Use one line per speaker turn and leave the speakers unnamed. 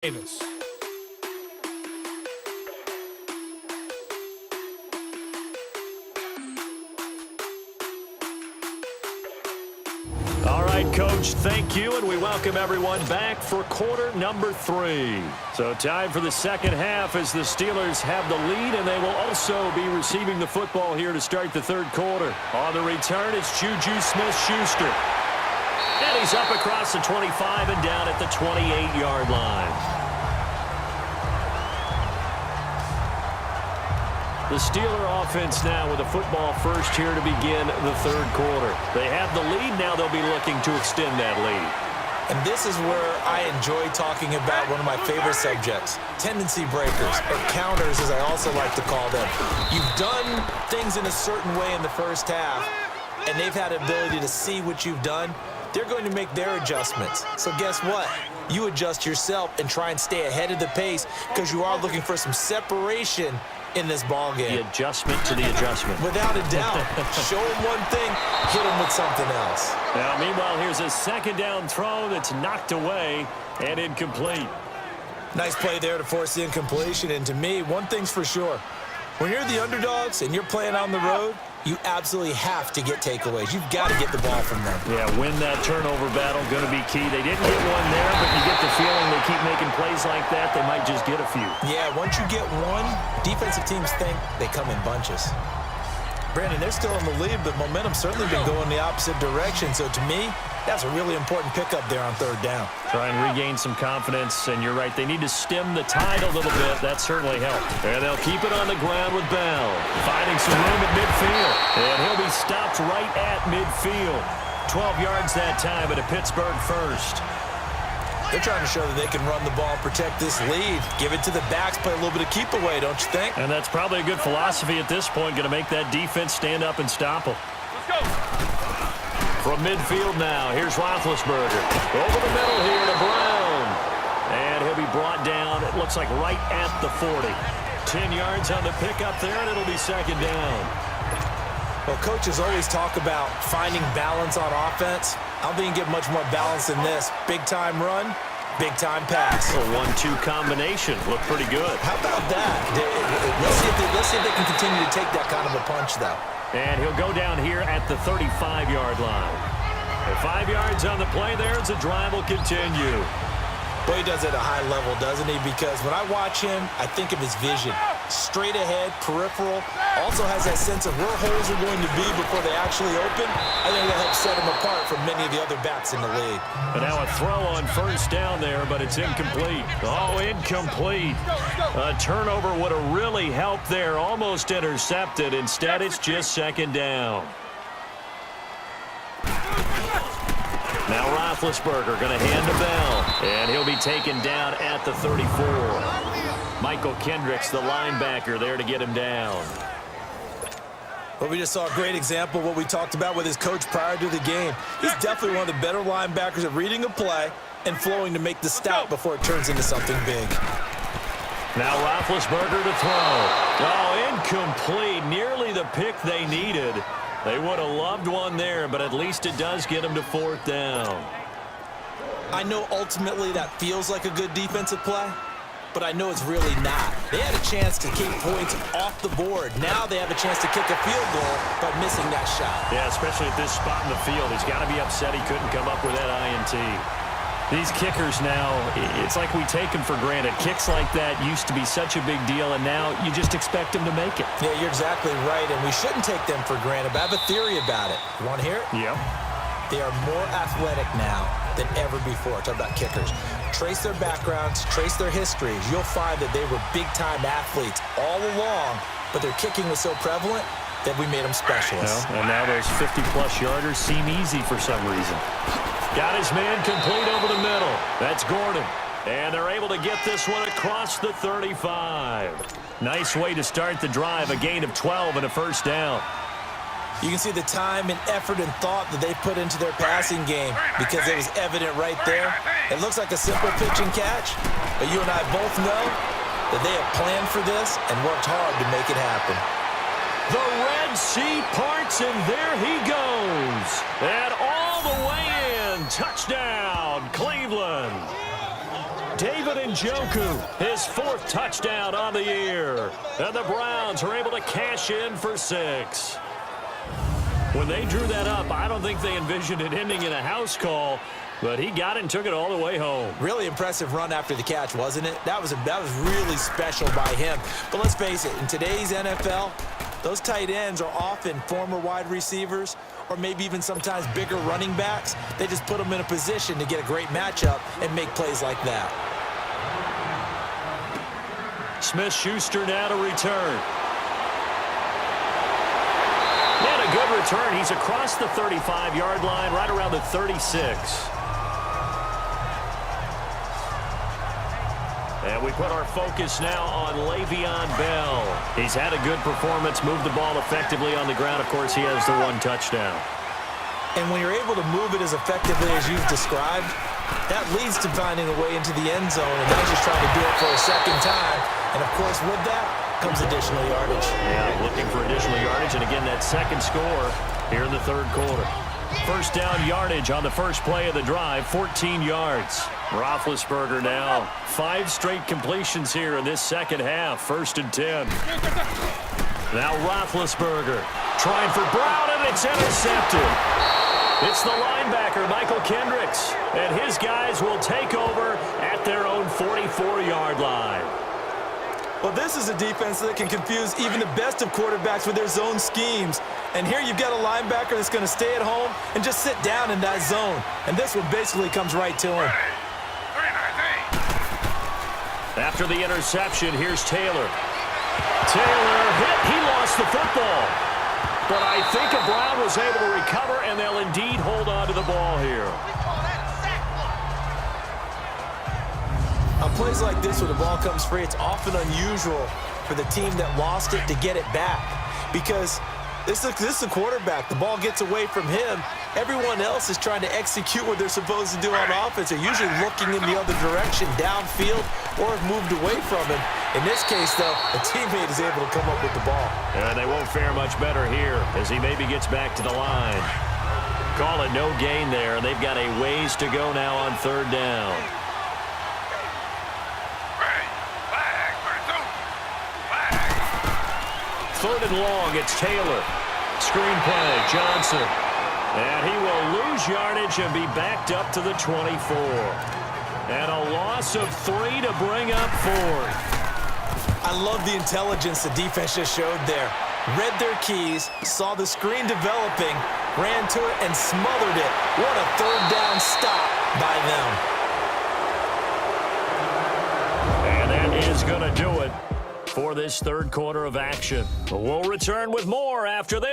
Davis.
All right, Coach, thank you, and we welcome everyone back for quarter number 3. So time for the second half as the Steelers have the lead, and they will also be receiving the football here to start the third quarter. On the return, it's Juju Smith-Schuster. And he's up across the 25 and down at the 28-yard line. The Steeler offense now with a football first here to begin the third quarter. They have the lead. Now they'll be looking to extend that lead.
And this is where I enjoy talking about one of my favorite subjects, tendency breakers, or counters as I also like to call them. You've done things in a certain way in the first half, and they've had the ability to see what you've done. They're going to make their adjustments. So guess what? You adjust yourself and try and stay ahead of the pace because you are looking for some separation in this ball game.
The adjustment to the adjustment.
Without a doubt. Show them one thing, hit them with something else.
Now, meanwhile, here's a second down throw that's knocked away and incomplete.
Nice play there to force the incompletion. And to me, one thing's for sure. When you're the underdogs and you're playing on the road, you absolutely have to get takeaways. You've got to get the ball from them.
Yeah, win that turnover battle, going to be key. They didn't get one there, but you get the feeling they keep making plays like that, they might just get a few.
Yeah, once you get one, defensive teams think they come in bunches. Brandon, they're still in the lead, but momentum's certainly been going the opposite direction. So to me, that's a really important pickup there on third down.
Try and regain some confidence, and you're right, they need to stem the tide a little bit. That certainly helped. And they'll keep it on the ground with Bell. Finding some room at midfield. And he'll be stopped right at midfield. 12 yards that time at a Pittsburgh first.
They're trying to show that they can run the ball and protect this lead. Give it to the backs, play a little bit of keep away, don't you think?
And that's probably a good philosophy at this point, going to make that defense stand up and stop them.
Let's go.
From midfield now, here's Roethlisberger. Over the middle here to Brown. And he'll be brought down, it looks like right at the 40. 10 yards on the pickup there, and it'll be second down.
Well, coaches always talk about finding balance on offense. I don't think you get much more balance than this. Big-time run, big-time pass.
A 1-2 combination. Looked pretty good.
How about that? Let's see if they can continue to take that kind of a punch, though.
And he'll go down here at the 35-yard line. And 5 yards on the play there as the drive will continue.
Well, he does it at a high level, doesn't he? Because when I watch him, I think of his vision. Straight ahead, peripheral. Also has that sense of where holes are going to be before they actually open. I think that helps set him apart from many of the other backs in the league.
But now a throw on first down there, but it's incomplete. Oh, incomplete. A turnover would have really helped there. Almost intercepted. Instead, it's just second down. Now Roethlisberger going to hand to Bell, and he'll be taken down at the 34. Michael Kendricks, the linebacker, there to get him down.
Well, we just saw a great example of what we talked about with his coach prior to the game. He's definitely one of the better linebackers at reading a play and flowing to make the stop before it turns into something big.
Now Roethlisberger to throw. Oh, incomplete. Nearly the pick they needed. They would have loved one there, but at least it does get them to fourth down.
I know ultimately that feels like a good defensive play, but I know it's really not. They had a chance to keep points off the board. Now they have a chance to kick a field goal by missing that shot.
Yeah, especially at this spot in the field. He's got to be upset he couldn't come up with that INT. These kickers now, it's like we take them for granted. Kicks like that used to be such a big deal, and now you just expect them to make it.
Yeah, you're exactly right, and we shouldn't take them for granted, but I have a theory about it. You want to hear it?
Yep.
They are more athletic now than ever before. Talk about kickers. Trace their backgrounds, trace their histories. You'll find that they were big-time athletes all along, but their kicking was so prevalent that we made them specialists.
Well, and now those 50-plus yarders seem easy for some reason. Got his man complete over the middle. That's Gordon. And they're able to get this one across the 35. Nice way to start the drive. A gain of 12 and a first down.
You can see the time and effort and thought that they put into their passing game because it was evident right there. It looks like a simple pitch and catch, but you and I both know that they have planned for this and worked hard to make it happen.
The Red Sea parts, and there he goes. And all the way in. Touchdown, Cleveland. David Njoku, his 4th touchdown on the year. And the Browns are able to cash in for 6. When they drew that up, I don't think they envisioned it ending in a house call, but he got it and took it all the way home.
Really impressive run after the catch, wasn't it? That was really special by him. But let's face it, in today's NFL, those tight ends are often former wide receivers or maybe even sometimes bigger running backs. They just put them in a position to get a great matchup and make plays like that.
Smith-Schuster now to return. And a good return. He's across the 35-yard line, right around the 36. And we put our focus now on Le'Veon Bell. He's had a good performance, moved the ball effectively on the ground. Of course, he has the 1 touchdown.
And when you're able to move it as effectively as you've described, that leads to finding a way into the end zone, and not just trying to do it for a second time. And, of course, with that comes additional yardage.
Yeah, looking for additional yardage, and again, that second score here in the 3rd quarter. First down yardage on the first play of the drive, 14 yards. Roethlisberger now, 5 straight completions here in this second half, 1st and 10. Now Roethlisberger trying for Brown, and it's intercepted. It's the linebacker, Michael Kendricks, and his guys will take over at their own 44-yard line.
Well, this is a defense that can confuse even the best of quarterbacks with their zone schemes. And here you've got a linebacker that's going to stay at home and just sit down in that zone. And this one basically comes right to him.
After the interception, here's Taylor. Taylor hit. He lost the football. But I think Brown was able to recover, and they'll indeed hold on to the ball here. On plays like this, where the ball comes free, it's often unusual for the team that lost it to get it back. Because this is a quarterback. The ball gets away from him. Everyone else is trying to execute what they're supposed to do on offense. They're usually looking in the other direction, downfield, or have moved away from him. In this case, though, a teammate is able to come up with the ball. And they won't fare much better here as he maybe gets back to the line. Call it no gain there, and they've got a ways to go now on 3rd down. Third and long, it's Taylor. Screenplay, Johnson. And he will lose yardage and be backed up to the 24. And a loss of 3 to bring up 4th.
I love the intelligence the defense just showed there. Read their keys, saw the screen developing, ran to it, and smothered it. What a 3rd down stop by them.
And that is going to do it for this 3rd quarter of action. We'll return with more after this.